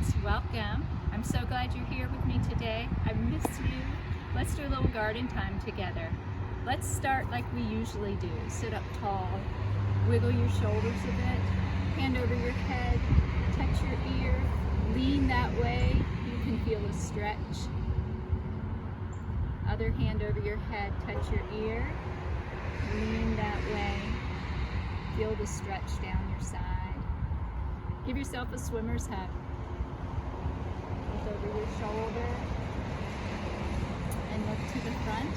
friends, welcome. I'm so glad you're here with me today. I missed you. Let's do a little garden time together. Let's start like we usually do. Sit up tall, wiggle your shoulders a bit, hand over your head, touch your ear, lean that way. You can feel a stretch. Other hand over your head, touch your ear, lean that way. Feel the stretch down your side. Give yourself a swimmer's hug. Look over your shoulder and look to the front.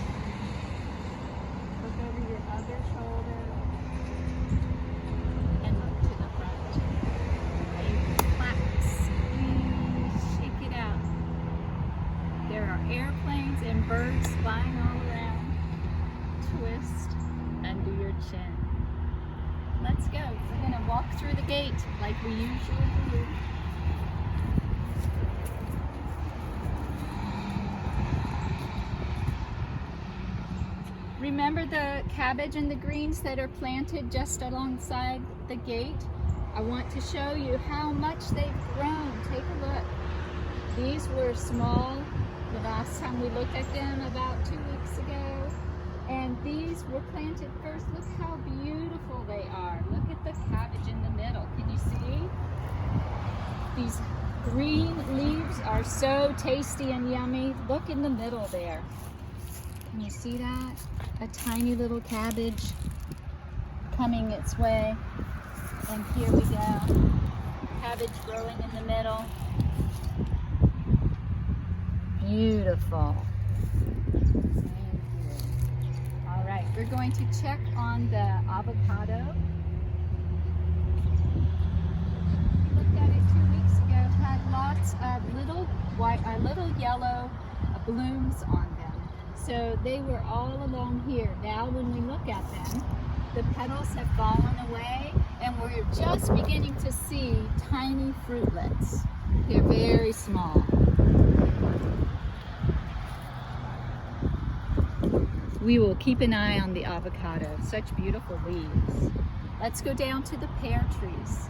Look over your other shoulder and look to the front. Relax, squeeze, shake it out. There are airplanes and birds flying all around. Twist under your chin. Let's go. We're going to walk through the gate like we usually do. Remember the cabbage and the greens that are planted just alongside the gate? I want to show you how much they've grown. Take a look. These were small the last time we looked at them about 2 weeks ago. And these were planted first. Look how beautiful they are. Look at the cabbage in the middle. Can you see? These green leaves are so tasty and yummy. Look in the middle there. Can you see that? A tiny little cabbage coming its way. And here we go. Cabbage growing in the middle. Beautiful. We're going to check on the avocado. We looked at it 2 weeks ago. It had lots of little yellow blooms on them. So they were all along here. Now when we look at them, the petals have fallen away and we're just beginning to see tiny fruitlets. They're very small. We will keep an eye on the avocado. Such beautiful leaves. Let's go down to the pear trees.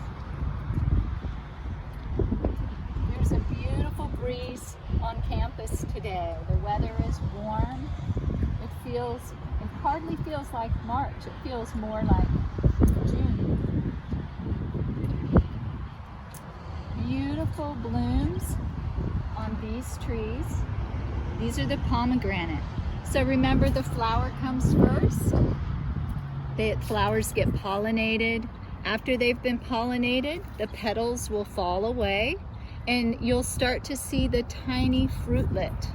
There's a beautiful breeze on campus today. The weather is warm. It hardly feels like March. It feels more like June. Beautiful blooms on these trees. These are the pomegranate. So remember, the flower comes first. The flowers get pollinated. After they've been pollinated, the petals will fall away and you'll start to see the tiny fruitlet.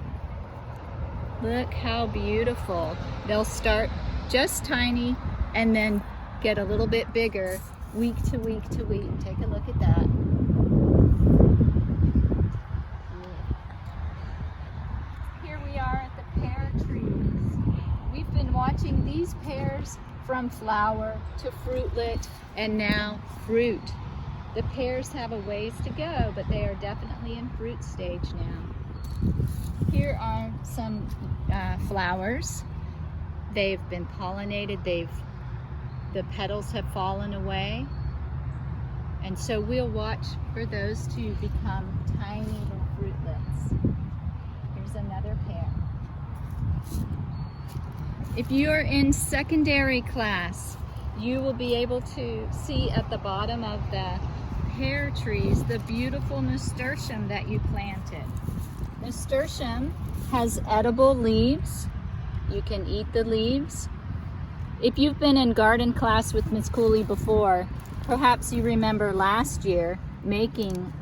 Look how beautiful. They'll start just tiny and then get a little bit bigger week to week to week. Take a look at that. Watching these pears from flower to fruitlet and now fruit. The pears have a ways to go, but they are definitely in fruit stage now. Here are some flowers. They've been pollinated. The petals have fallen away. And so we'll watch for those to become tiny little fruitlets. Here's another pear. If you're in secondary class, you will be able to see at the bottom of the pear trees the beautiful nasturtium that you planted. Nasturtium has edible leaves. You can eat the leaves. If you've been in garden class with Miss Cooley before, perhaps you remember last year making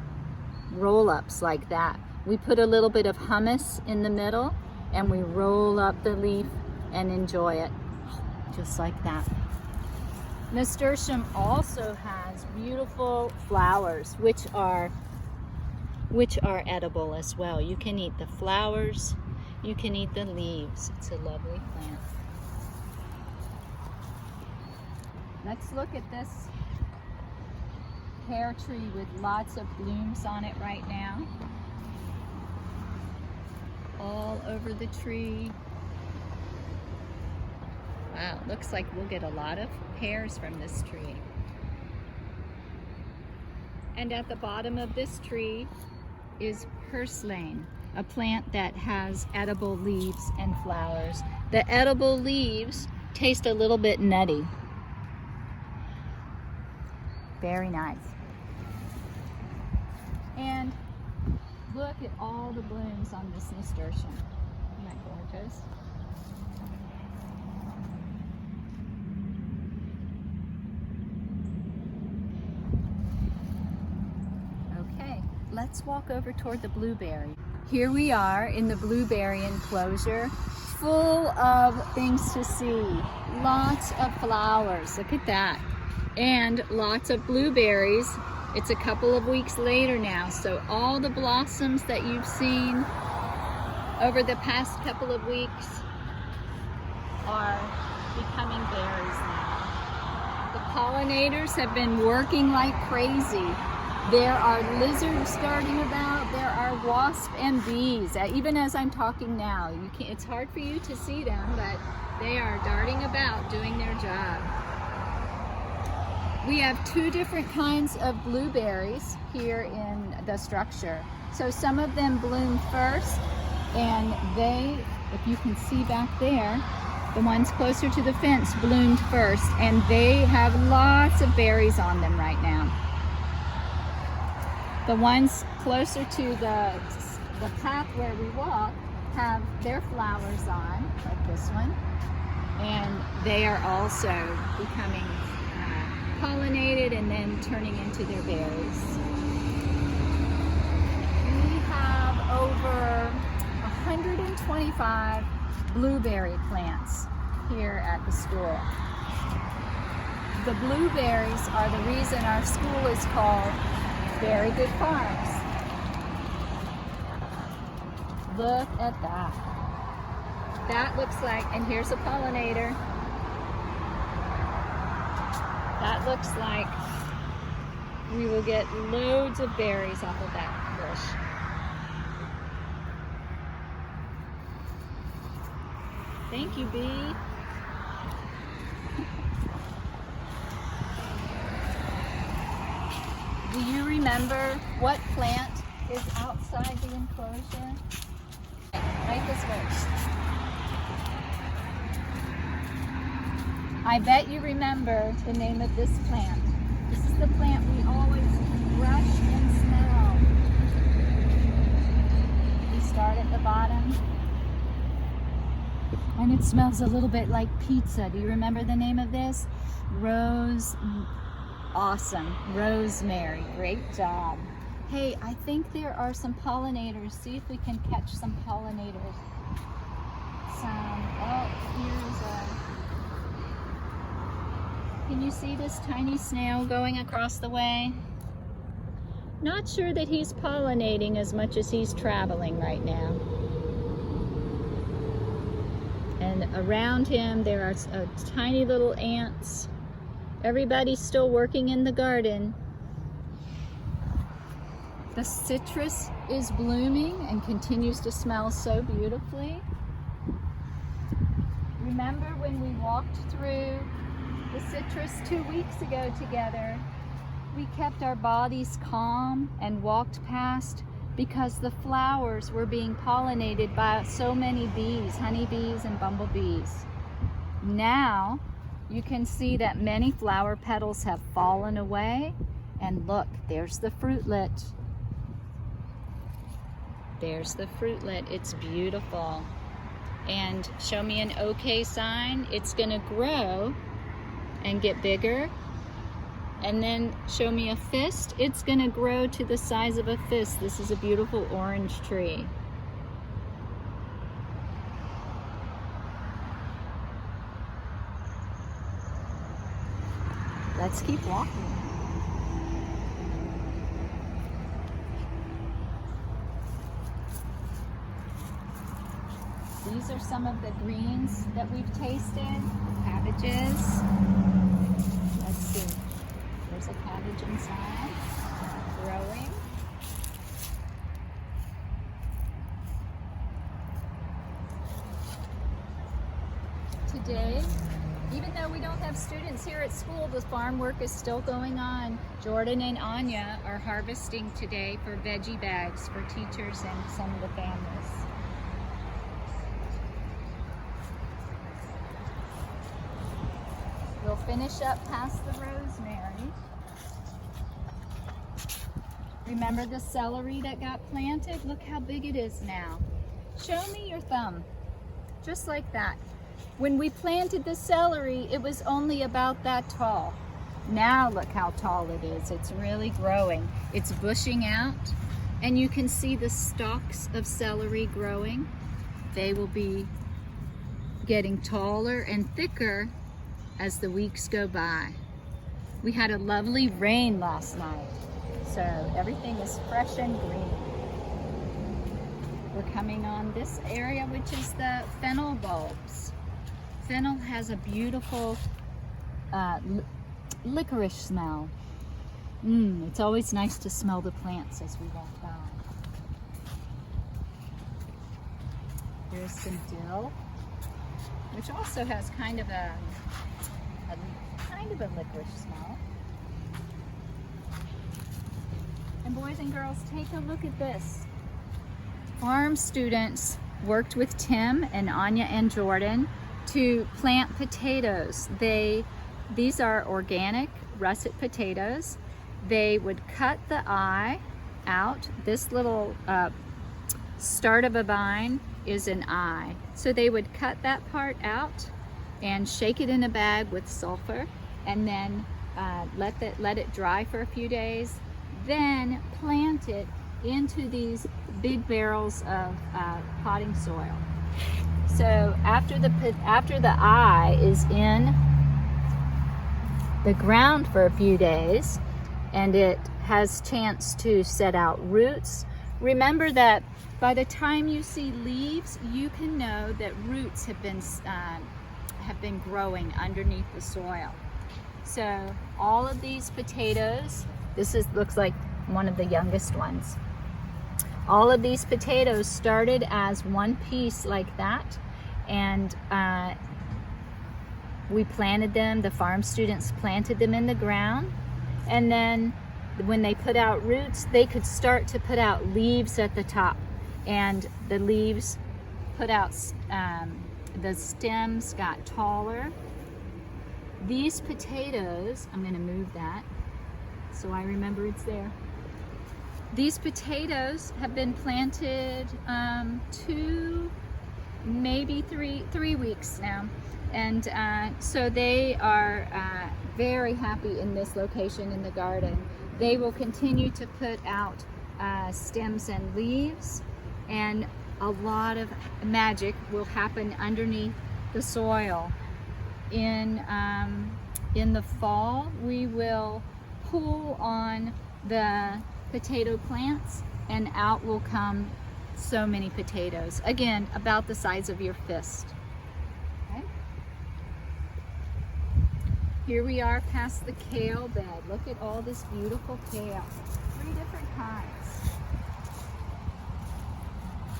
roll-ups like that. We put a little bit of hummus in the middle and we roll up the leaf and enjoy it just like that. Nasturtium also has beautiful flowers which are edible as well. You can eat the flowers, you can eat the leaves. It's a lovely plant. Let's look at this pear tree with lots of blooms on it right now. All over the tree. Wow, looks like we'll get a lot of pears from this tree. And at the bottom of this tree, is purslane, a plant that has edible leaves and flowers. The edible leaves taste a little bit nutty. Very nice. And look at all the blooms on this nasturtium. Isn't that gorgeous? Okay, let's walk over toward the blueberry. Here we are in the blueberry enclosure, full of things to see. Lots of flowers, look at that. And lots of blueberries. It's a couple of weeks later now, so all the blossoms that you've seen over the past couple of weeks are becoming berries now. The pollinators have been working like crazy. There are lizards darting about, there are wasps and bees. Even as I'm talking now, it's hard for you to see them, but they are darting about doing their job. We have two different kinds of blueberries here in the structure. So some of them bloom first, and they, if you can see back there, the ones closer to the fence bloomed first, and they have lots of berries on them right now. The ones closer to the path where we walk have their flowers on, like this one, and they are also becoming pollinated and then turning into their berries. We have over 125 blueberry plants here at the school. The blueberries are the reason our school is called Very Good Farms. Look at that. That looks like, and here's a pollinator. That looks like we will get loads of berries off of that bush. Thank you, bee. Do you remember what plant is outside the enclosure? Right this way. I bet you remember the name of this plant. This is the plant we always brush and smell. We start at the bottom. And it smells a little bit like pizza. Do you remember the name of this? Awesome. Rosemary. Great job. Hey, I think there are some pollinators. See if we can catch some pollinators. Here's a... Can you see this tiny snail going across the way? Not sure that he's pollinating as much as he's traveling right now. And around him there are tiny little ants. Everybody's still working in the garden. The citrus is blooming and continues to smell so beautifully. Remember when we walked through the citrus 2 weeks ago together? We kept our bodies calm and walked past because the flowers were being pollinated by so many bees, honeybees and bumblebees. Now you can see that many flower petals have fallen away, and look, there's the fruitlet. There's the fruitlet. It's beautiful. And show me an okay sign. It's gonna grow and get bigger. And then show me a fist. It's gonna grow to the size of a fist. This is a beautiful orange tree. Let's keep walking. These are some of the greens that we've tasted. Cabbages. Let's see. There's a cabbage inside, growing. Today Even though we don't have students here at school, the farm work is still going on. Jordan and Anya are harvesting today for veggie bags for teachers and some of the families. We'll finish up past the rosemary. Remember the celery that got planted? Look how big it is now. Show me your thumb, just like that. When we planted the celery, it was only about that tall. Now look how tall it is. It's really growing. It's bushing out, and you can see the stalks of celery growing. They will be getting taller and thicker as the weeks go by. We had a lovely rain last night, so everything is fresh and green. We're coming on this area, which is the fennel bulbs. Fennel has a beautiful licorice smell. It's always nice to smell the plants as we walk by. Here's some dill, which also has kind of a licorice smell. And boys and girls, take a look at this. Farm students worked with Tim and Anya and Jordan to plant potatoes. These are organic russet potatoes. They would cut the eye out. This little start of a vine is an eye. So they would cut that part out and shake it in a bag with sulfur, and then let it dry for a few days. Then plant it into these big barrels of potting soil. So after the eye is in the ground for a few days and it has chance to set out roots, remember that by the time you see leaves, you can know that roots have been growing underneath the soil. So all of these potatoes, looks like one of the youngest ones. All of these potatoes started as one piece like that, and we planted them, the farm students planted them in the ground, and then when they put out roots, they could start to put out leaves at the top, and the leaves put out, the stems got taller. These potatoes, I'm going to move that so I remember it's there. These potatoes have been planted 2, maybe three weeks now, and so they are very happy in this location in the garden. They will continue to put out stems and leaves, and a lot of magic will happen underneath the soil. In the fall, we will pull on the potato plants, and out will come so many potatoes. Again, about the size of your fist. Okay. Here we are past the kale bed. Look at all this beautiful kale. 3 different kinds.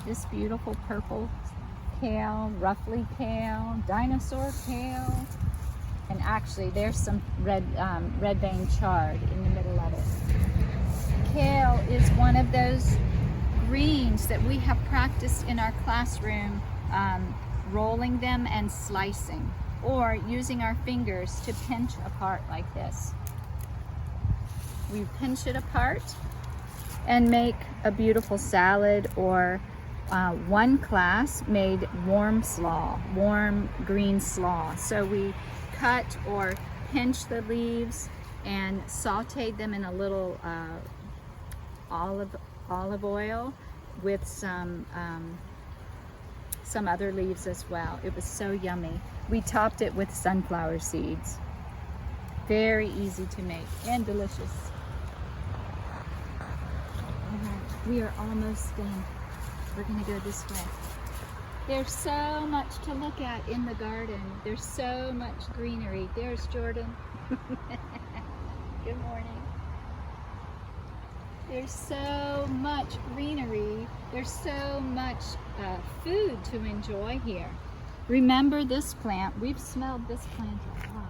This beautiful purple kale, ruffly kale, dinosaur kale, and actually there's some red vein chard in the middle of it. Kale is one of those greens that we have practiced in our classroom, rolling them and slicing, or using our fingers to pinch apart like this. We pinch it apart and make a beautiful salad, or one class made warm green slaw. So we cut or pinch the leaves and sauteed them in a little olive oil with some other leaves as well. It was so yummy. We topped it with sunflower seeds. Very easy to make and delicious. We are almost done. We're gonna go this way. There's so much to look at in the garden. There's so much greenery. There's Jordan. Good morning. There's so much greenery. There's so much food to enjoy here. Remember this plant. We've smelled this plant a lot.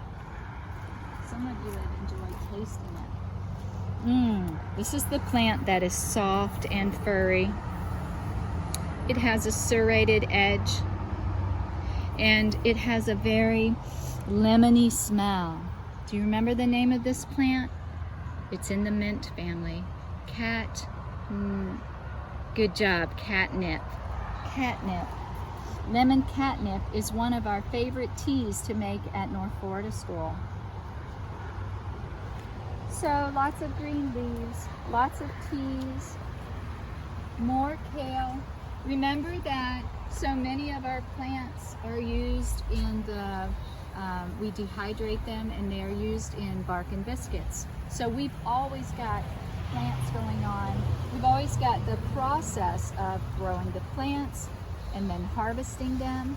Some of you have enjoyed tasting it. This is the plant that is soft and furry. It has a serrated edge, and it has a very lemony smell. Do you remember the name of this plant? It's in the mint family. Good job, catnip. Catnip. Lemon catnip is one of our favorite teas to make at North Florida School. So lots of green leaves, lots of teas, more kale. Remember that so many of our plants are used in the, we dehydrate them and they're used in bark and biscuits. So we've always got plants going on. We've always got the process of growing the plants and then harvesting them,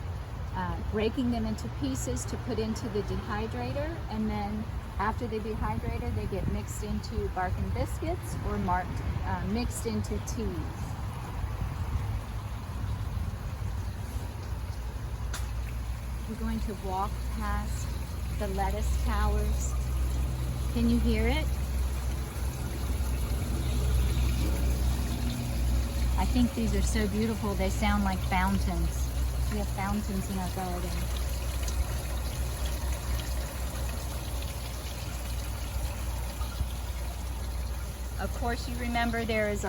breaking them into pieces to put into the dehydrator, and then after they dehydrated, they get mixed into bark and biscuits or mixed into teas. We're going to walk past the lettuce towers. Can you hear it? I think these are so beautiful, they sound like fountains. We have fountains in our garden. Of course, you remember there is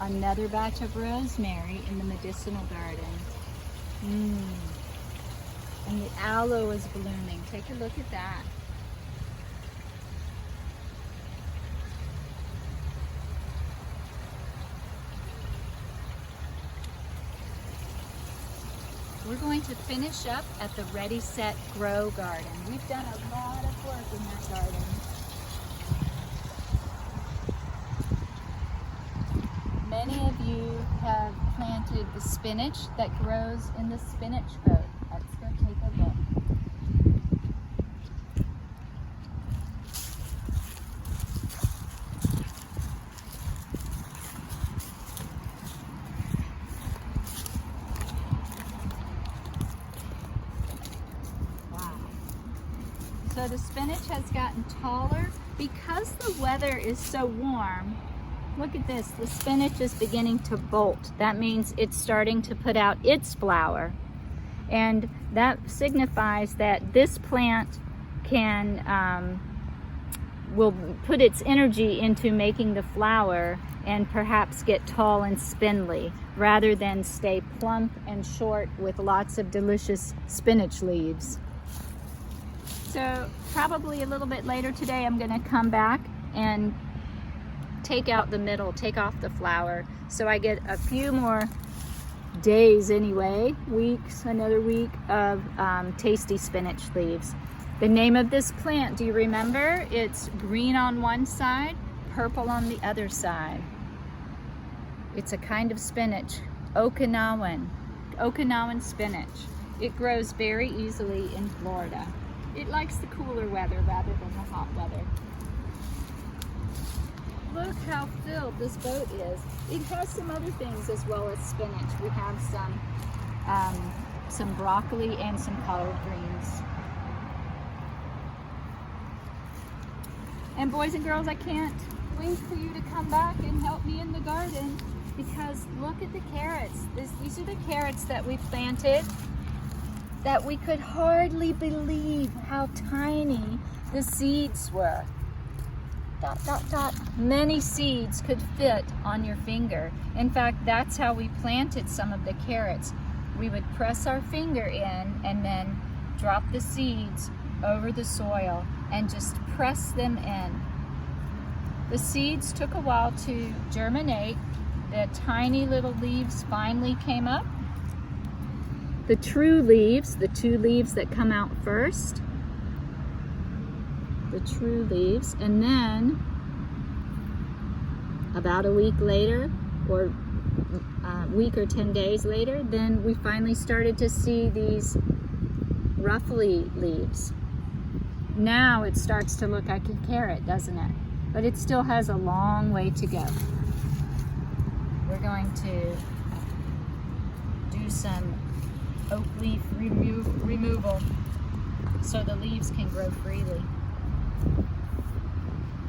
another batch of rosemary in the medicinal garden. And the aloe is blooming. Take a look at that. We're going to finish up at the Ready, Set, Grow garden. We've done a lot of work in that garden. Many of you have planted the spinach that grows in the spinach coat. Let's go take a look. Wow. So the spinach has gotten taller because the weather is so warm. Look at this, the spinach is beginning to bolt. That means it's starting to put out its flower. And that signifies that this plant will put its energy into making the flower and perhaps get tall and spindly rather than stay plump and short with lots of delicious spinach leaves. So probably a little bit later today I'm going to come back and take out the middle, take off the flower, so I get a few more days anyway, weeks, another week of tasty spinach leaves. The name of this plant, do you remember? It's green on one side, purple on the other side. It's a kind of spinach, Okinawan spinach. It grows very easily in Florida. It likes the cooler weather rather than the hot weather. Look how filled this boat is. It has some other things as well as spinach. We have some broccoli and some collard greens. And boys and girls, I can't wait for you to come back and help me in the garden, because look at the carrots. These are the carrots that we planted that we could hardly believe how tiny the seeds were. Dot, dot, dot. Many seeds could fit on your finger. In fact, that's how we planted some of the carrots. We would press our finger in and then drop the seeds over the soil and just press them in. The seeds took a while to germinate. The tiny little leaves finally came up. The true leaves, the two leaves that come out first, the true leaves, and then about a week later, or a week or 10 days later, then we finally started to see these ruffly leaves. Now it starts to look like a carrot, doesn't it? But it still has a long way to go. We're going to do some oak leaf removal so the leaves can grow freely.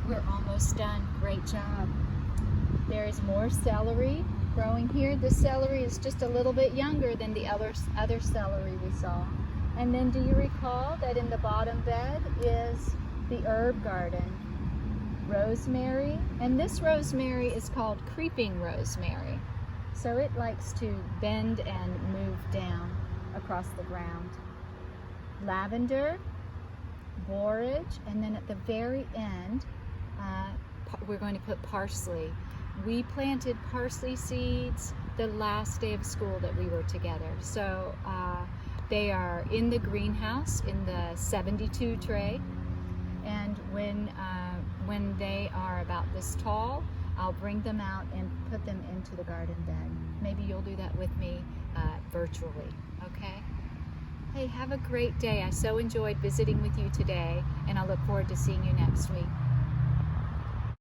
We're almost done. Great job. There is more celery growing here. This celery is just a little bit younger than the other celery we saw. And then do you recall that in the bottom bed is the herb garden? Rosemary, and this rosemary is called creeping rosemary. So it likes to bend and move down across the ground. Lavender, borage, and then at the very end, we're going to put parsley. We planted parsley seeds the last day of school that we were together. So they are in the greenhouse in the 72 tray. And when they are about this tall, I'll bring them out and put them into the garden bed. Maybe you'll do that with me virtually, okay? Hey, have a great day. I so enjoyed visiting with you today, and I look forward to seeing you next week.